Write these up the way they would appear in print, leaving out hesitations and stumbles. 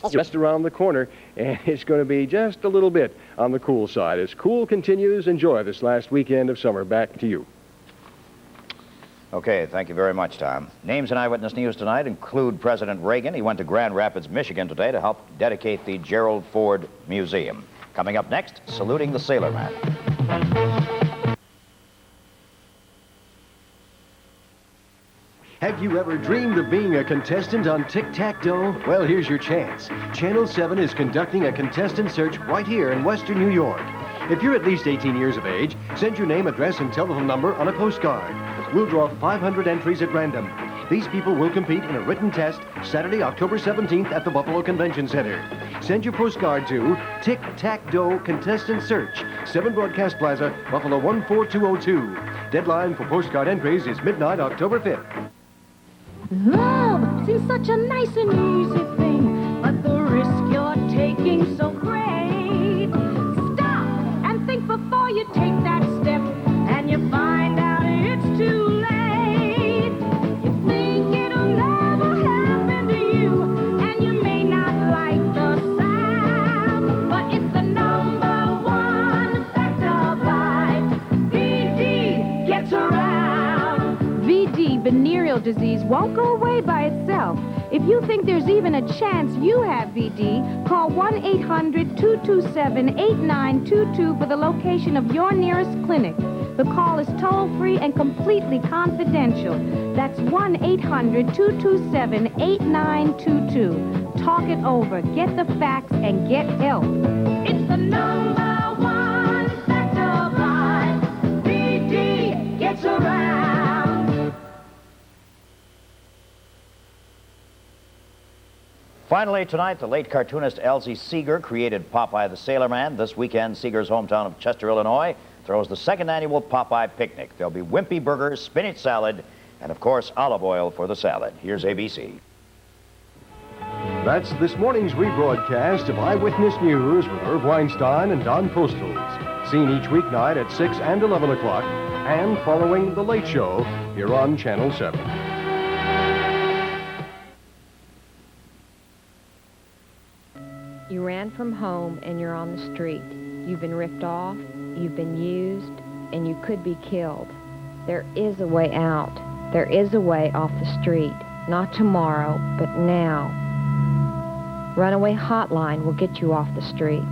just around the corner, and it's going to be just a little bit on the cool side. As cool continues, enjoy this last weekend of summer. Back to you. Okay, thank you very much, Tom. Names in Eyewitness News tonight include President Reagan. He went to Grand Rapids, Michigan today to help dedicate the Gerald Ford Museum. Coming up next, saluting the sailorman. Have you ever dreamed of being a contestant on Tic-Tac-Toe? Well, here's your chance. Channel 7 is conducting a contestant search right here in Western New York. If you're at least 18 years of age, send your name, address, and telephone number on a postcard. We'll draw 500 entries at random. These people will compete in a written test Saturday, October 17th at the Buffalo Convention Center. Send your postcard to Tic-Tac-Toe Contestant Search, 7 Broadcast Plaza, Buffalo 14202. Deadline for postcard entries is midnight, October 5th. Love seems such a nice and easy thing, but the risk you're taking so great. Stop and think before you take that step, and you find out it's too late. You think it'll never happen to you, and you may not like the sound, but it's the #1 fact of life. VD gets around. VD, venereal disease, won't go away by itself. If you think there's even a chance you have VD, call 1-800-227-8922 for the location of your nearest clinic. The call is toll-free and completely confidential. That's 1-800-227-8922. Talk it over, get the facts, and get help. It's the #1 fact of life. VD gets around. Finally, tonight, the late cartoonist Elsie Seeger created Popeye the Sailor Man. This weekend, Seeger's hometown of Chester, Illinois, throws the 2nd annual Popeye Picnic. There'll be wimpy burgers, spinach salad, and, of course, olive oil for the salad. Here's ABC. That's this morning's rebroadcast of Eyewitness News with Irv Weinstein and Don Postles. Seen each weeknight at 6 and 11 o'clock, and following The Late Show here on Channel 7. You ran from home and you're on the street. You've been ripped off, you've been used, and you could be killed. There is a way out. There is a way off the street. Not tomorrow, but now. Runaway Hotline will get you off the street.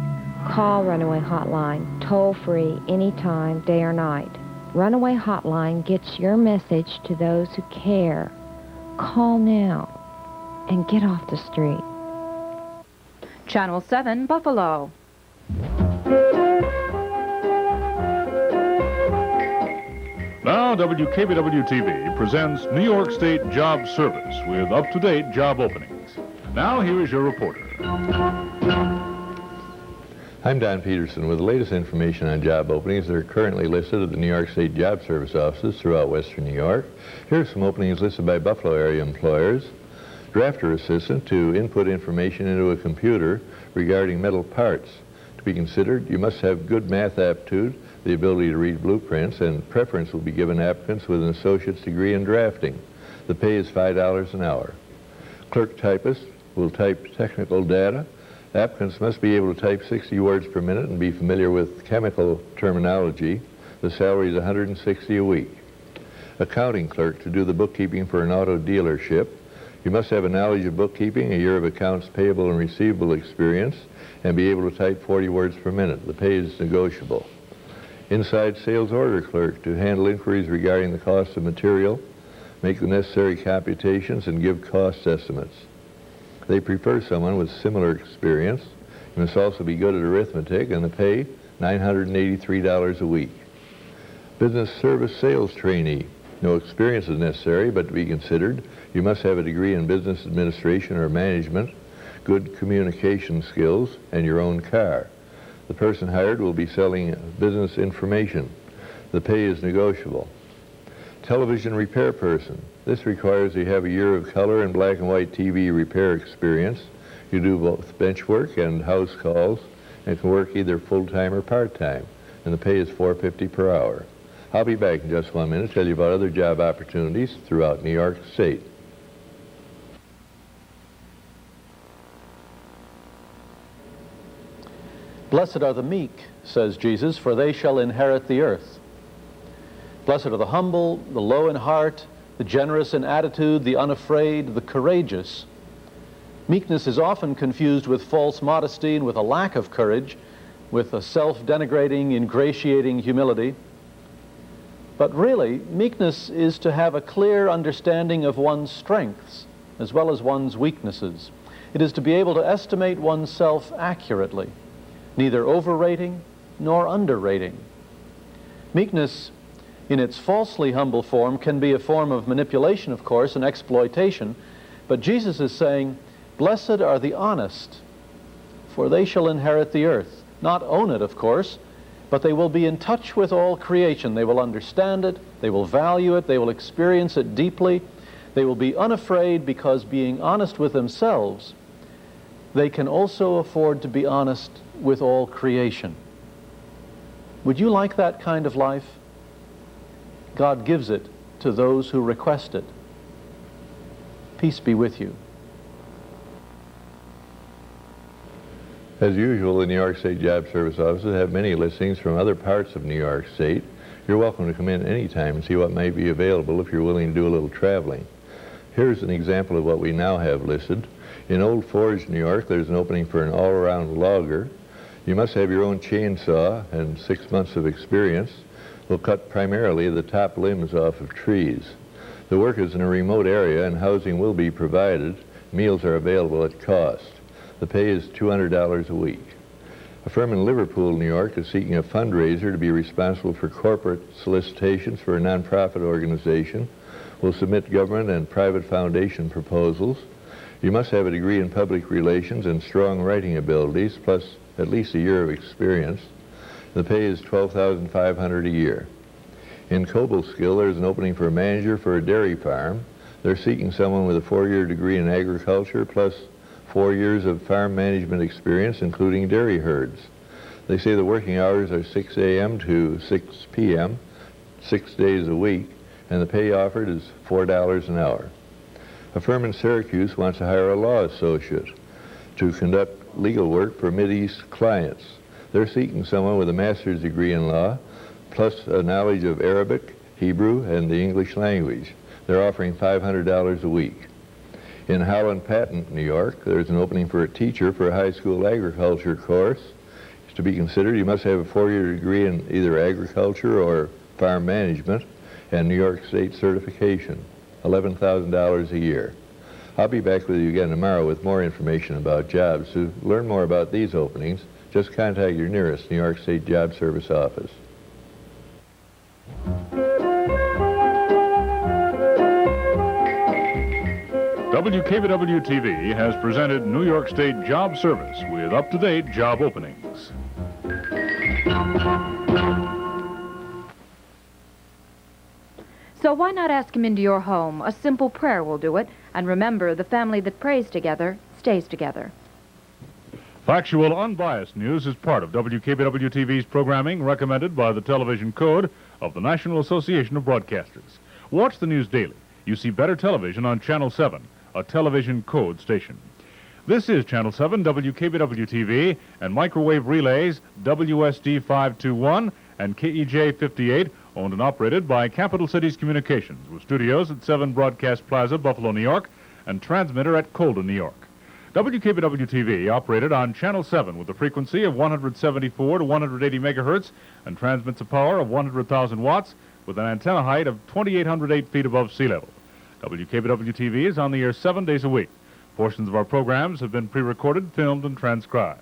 Call Runaway Hotline, toll-free, anytime, day or night. Runaway Hotline gets your message to those who care. Call now and get off the street. Channel 7, Buffalo. Now, WKBW-TV presents New York State Job Service with up-to-date job openings. Now, here is your reporter. I'm Don Peterson with the latest information on job openings that are currently listed at the New York State Job Service offices throughout Western New York. Here are some openings listed by Buffalo area employers. Drafter assistant to input information into a computer regarding metal parts. To be considered, you must have good math aptitude, the ability to read blueprints, and preference will be given applicants with an associate's degree in drafting. The pay is $5 an hour. Clerk typist will type technical data. Applicants must be able to type 60 words per minute and be familiar with chemical terminology. The salary is $160 a week. Accounting clerk to do the bookkeeping for an auto dealership. You must have a knowledge of bookkeeping, a year of accounts payable and receivable experience, and be able to type 40 words per minute. The pay is negotiable. Inside sales order clerk to handle inquiries regarding the cost of material, make the necessary computations, and give cost estimates. They prefer someone with similar experience. You must also be good at arithmetic, and the pay, $983 a week. Business service sales trainee. No experience is necessary, but to be considered, you must have a degree in business administration or management, good communication skills, and your own car. The person hired will be selling business information. The pay is negotiable. Television repair person. This requires you have a year of color and black and white TV repair experience. You do both bench work and house calls, and can work either full-time or part-time, and the pay is $4.50 per hour. I'll be back in just 1 minute to tell you about other job opportunities throughout New York State. Blessed are the meek, says Jesus, for they shall inherit the earth. Blessed are the humble, the low in heart, the generous in attitude, the unafraid, the courageous. Meekness is often confused with false modesty and with a lack of courage, with a self-denigrating, ingratiating humility. But really, meekness is to have a clear understanding of one's strengths as well as one's weaknesses. It is to be able to estimate oneself accurately, neither overrating nor underrating. Meekness, in its falsely humble form, can be a form of manipulation, of course, and exploitation, but Jesus is saying, blessed are the honest, for they shall inherit the earth. Not own it, of course, but they will be in touch with all creation. They will understand it, they will value it, they will experience it deeply. They will be unafraid because, being honest with themselves, they can also afford to be honest with all creation. Would you like that kind of life? God gives it to those who request it. Peace be with you. As usual, the New York State Job Service offices have many listings from other parts of New York State. You're welcome to come in anytime and see what may be available if you're willing to do a little traveling. Here's an example of what we now have listed. In Old Forge, New York, there's an opening for an all-around logger. You must have your own chainsaw and 6 months of experience. Will cut primarily the top limbs off of trees. The work is in a remote area and housing will be provided. Meals are available at cost. The pay is $200 a week. A firm in Liverpool, New York is seeking a fundraiser to be responsible for corporate solicitations for a nonprofit organization. Will submit government and private foundation proposals. You must have a degree in public relations and strong writing abilities, plus at least a year of experience. The pay is $12,500 a year. In Cobleskill, there's an opening for a manager for a dairy farm. They're seeking someone with a 4-year degree in agriculture, plus 4 years of farm management experience, including dairy herds. They say the working hours are 6 a.m. to 6 p.m., 6 days a week, and the pay offered is $4 an hour. A firm in Syracuse wants to hire a law associate to conduct legal work for Mideast clients. They're seeking someone with a master's degree in law, plus a knowledge of Arabic, Hebrew, and the English language. They're offering $500 a week. In Holland Patent, New York, there's an opening for a teacher for a high school agriculture course. To be considered, you must have a 4-year degree in either agriculture or farm management and New York State certification, $11,000 a year. I'll be back with you again tomorrow with more information about jobs. To learn more about these openings, just contact your nearest New York State Job Service office. WKBW-TV has presented New York State Job Service with up-to-date job openings. So why not ask him into your home? A simple prayer will do it. And remember, the family that prays together stays together. Factual, unbiased news is part of WKBW-TV's programming recommended by the Television Code of the National Association of Broadcasters. Watch the news daily. You see better television on Channel 7, a television code station. This is Channel 7, WKBW-TV, and microwave relays WSD 521 and KEJ 58, owned and operated by Capital Cities Communications, with studios at 7 Broadcast Plaza, Buffalo, New York, and transmitter at Colden, New York. WKBW-TV operated on Channel 7 with a frequency of 174 to 180 megahertz and transmits a power of 100,000 watts with an antenna height of 2,808 feet above sea level. WKBW-TV is on the air 7 days a week. Portions of our programs have been pre-recorded, filmed, and transcribed.